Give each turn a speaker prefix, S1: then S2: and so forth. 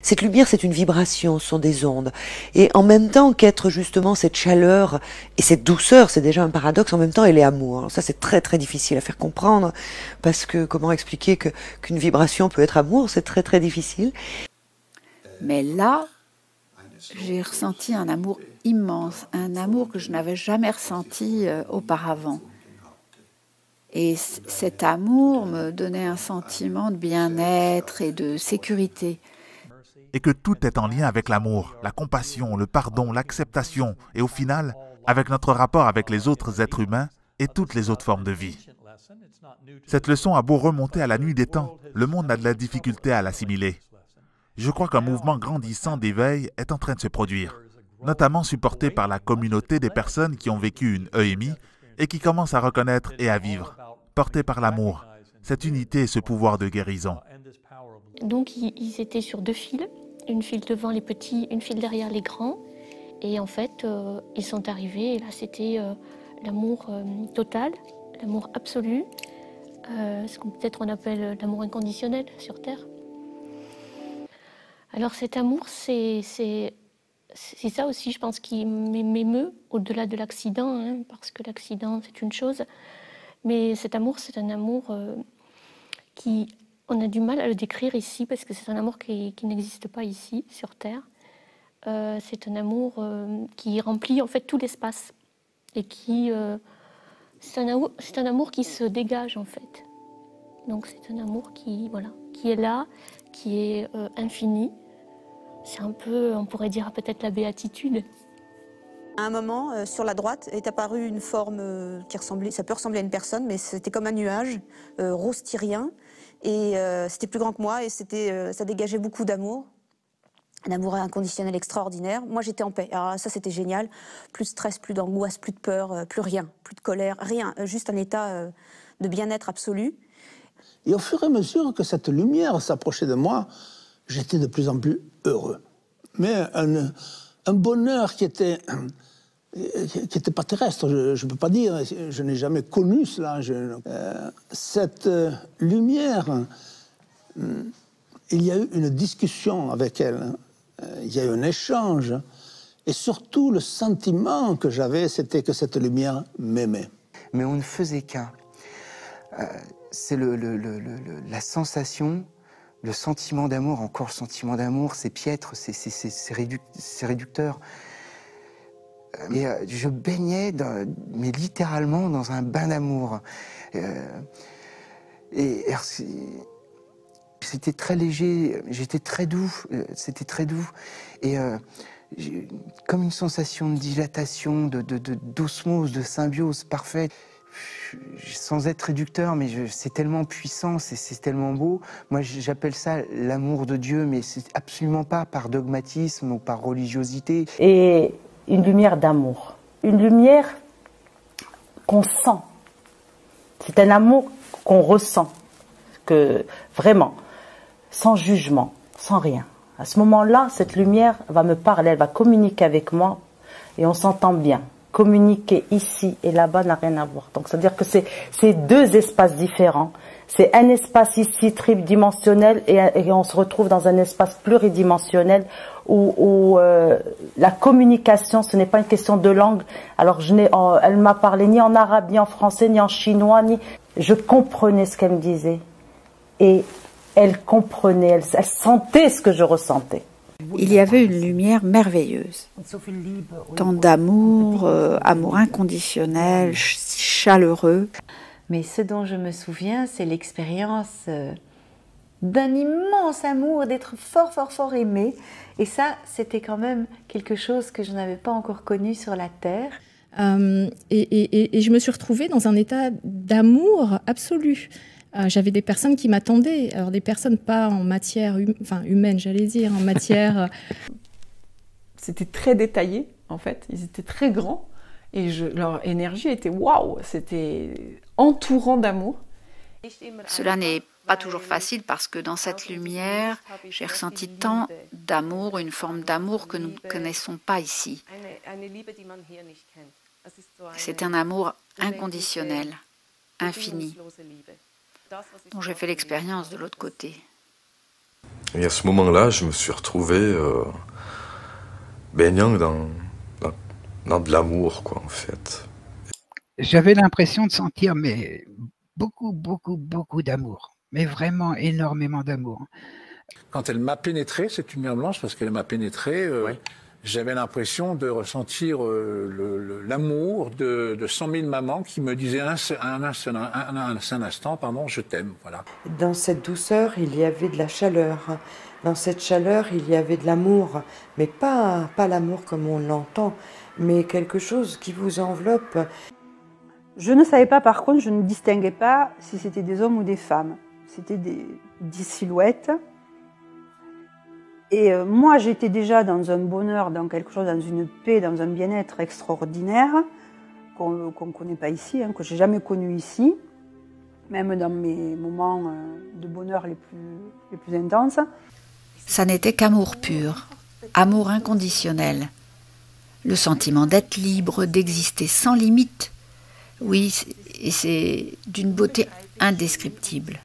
S1: Cette lumière, c'est une vibration, ce sont des ondes. Et en même temps qu'être justement cette chaleur et cette douceur, c'est déjà un paradoxe, en même temps elle est amour. Alors ça c'est très très difficile à faire comprendre, parce que comment expliquer qu'une vibration peut être amour, c'est très très difficile.
S2: Mais là, j'ai ressenti un amour immense, un amour que je n'avais jamais ressenti auparavant. Et cet amour me donnait un sentiment de bien-être et de sécurité.
S3: Et que tout est en lien avec l'amour, la compassion, le pardon, l'acceptation et au final, avec notre rapport avec les autres êtres humains et toutes les autres formes de vie. Cette leçon a beau remonter à la nuit des temps, le monde a de la difficulté à l'assimiler. Je crois qu'un mouvement grandissant d'éveil est en train de se produire, notamment supporté par la communauté des personnes qui ont vécu une EMI et qui commencent à reconnaître et à vivre, portées par l'amour, cette unité et ce pouvoir de guérison.
S4: Donc ils étaient sur 2 files, une file devant les petits, une file derrière les grands. Et en fait, ils sont arrivés et là c'était l'amour total, l'amour absolu, ce qu'on peut-être on appelle l'amour inconditionnel sur Terre. Alors cet amour, c'est ça aussi, je pense, qui m'émeut au-delà de l'accident, hein, parce que l'accident c'est une chose, mais cet amour, c'est un amour qui... On a du mal à le décrire ici parce que c'est un amour qui n'existe pas ici, sur Terre. C'est un amour qui remplit en fait tout l'espace et qui... c'est un amour qui se dégage en fait. Donc c'est un amour qui, voilà, qui est là, qui est infini. C'est un peu, on pourrait dire peut-être la béatitude.
S5: À un moment, sur la droite, est apparue une forme qui ressemblait, ça peut ressembler à une personne, mais c'était comme un nuage rose tyrien. Et c'était plus grand que moi et ça dégageait beaucoup d'amour. Un amour inconditionnel extraordinaire. Moi, j'étais en paix. Alors ça, c'était génial. Plus de stress, plus d'angoisse, plus de peur, plus rien. Plus de colère, rien. Juste un état de bien-être absolu.
S6: Et au fur et à mesure que cette lumière s'approchait de moi, j'étais de plus en plus heureux. Mais un bonheur qui était pas terrestre, je ne peux pas dire, je n'ai jamais connu cela. Cette lumière, il y a eu une discussion avec elle, il y a eu un échange, et surtout le sentiment que j'avais, c'était que cette lumière m'aimait.
S7: Mais on ne faisait qu'un. C'est la sensation, le sentiment d'amour, encore le sentiment d'amour, c'est piètre, c'est réducteur. Et je baignais, mais littéralement, dans un bain d'amour. Et c'était très léger, j'étais très doux, c'était très doux. Et comme une sensation de dilatation, d'osmose, de symbiose parfaite. Sans être réducteur, mais c'est tellement puissant, c'est tellement beau. Moi, j'appelle ça l'amour de Dieu, mais c'est absolument pas par dogmatisme ou par religiosité.
S8: Et une lumière d'amour, une lumière qu'on sent. C'est un amour qu'on ressent, que vraiment, sans jugement, sans rien. À ce moment-là, cette lumière va me parler, elle va communiquer avec moi et on s'entend bien. Communiquer ici et là-bas n'a rien à voir. Donc, c'est-à-dire que c'est 2 espaces différents. C'est un espace ici tridimensionnel et on se retrouve dans un espace pluridimensionnel où la communication, ce n'est pas une question de langue. Alors, elle m'a parlé ni en arabe, ni en français, ni en chinois, je comprenais ce qu'elle me disait. Et elle comprenait, elle sentait ce que je ressentais.
S2: Il y avait une lumière merveilleuse, tant d'amour, amour inconditionnel, chaleureux.
S9: Mais ce dont je me souviens, c'est l'expérience d'un immense amour, d'être fort, fort, fort aimé. Et ça, c'était quand même quelque chose que je n'avais pas encore connu sur la Terre.
S10: Et je me suis retrouvée dans un état d'amour absolu. J'avais des personnes qui m'attendaient, alors des personnes pas en matière humaine, j'allais dire, en matière...
S11: C'était très détaillé, en fait, ils étaient très grands, et leur énergie était waouh, c'était entourant d'amour.
S2: Cela n'est pas toujours facile parce que dans cette lumière, j'ai ressenti tant d'amour, une forme d'amour que nous ne connaissons pas ici. C'est un amour inconditionnel, infini, dont j'ai fait l'expérience de l'autre côté.
S12: Et à ce moment-là, je me suis retrouvé baignant dans de l'amour, quoi, en fait.
S13: J'avais l'impression de sentir beaucoup d'amour, mais vraiment énormément d'amour.
S14: Quand elle m'a pénétré, cette lumière blanche, parce qu'elle m'a pénétré, j'avais l'impression de ressentir l'amour de 100 000 mamans qui me disaient un instant, pardon, je t'aime, voilà.
S15: Dans cette douceur, il y avait de la chaleur. Dans cette chaleur, il y avait de l'amour, mais pas l'amour comme on l'entend, mais quelque chose qui vous enveloppe.
S16: Je ne savais pas, par contre, je ne distinguais pas si c'était des hommes ou des femmes. C'était des silhouettes. Et moi, j'étais déjà dans un bonheur, dans quelque chose, dans une paix, dans un bien-être extraordinaire, qu'on ne connaît pas ici, que je n'ai jamais connu ici, même dans mes moments de bonheur les plus intenses.
S2: Ça n'était qu'amour pur, amour inconditionnel. Le sentiment d'être libre, d'exister sans limite. Oui, et c'est d'une beauté indescriptible.